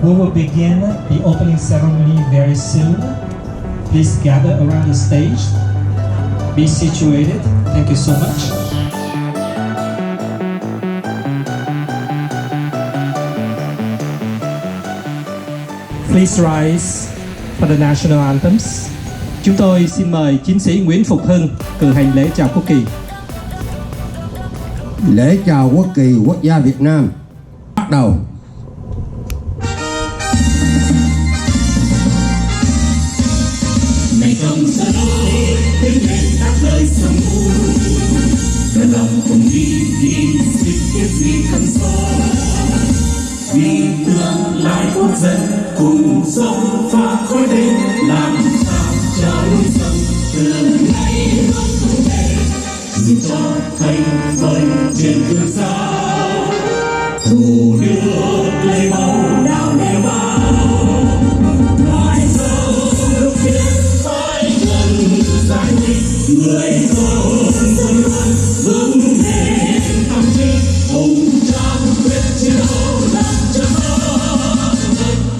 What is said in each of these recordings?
We will begin the opening ceremony very soon. Please gather around the stage. Be situated. Thank you so much. Please rise for the national anthems. Chúng tôi xin mời chiến sĩ Nguyễn Phục Hưng cử hành lễ chào quốc kỳ. Lễ chào quốc kỳ quốc gia Việt Nam bắt đầu. Ngày công dân ơi, tiếng lên các lời sông u, cơn lòng cùng đi xin biết gì cần so. Vì tương lai quốc dân cùng sống phá khói đêm, làm sao cho núi sông từ nay hướng tới đây, giúp cho thành phần trên đường xa. Thủ đưa lấy máu đào nề bao, nói sông lúc biết phải gần giải thích, người con dân luôn vững bền tâm trí, ông trang quyết chiến đấu làm cho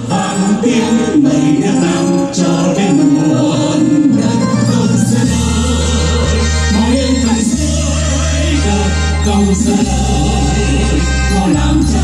vang tiếng mây Việt Nam cho đến muôn đất công dân ơi, màu yên thành dưới đất công dân ơi, mau làm cho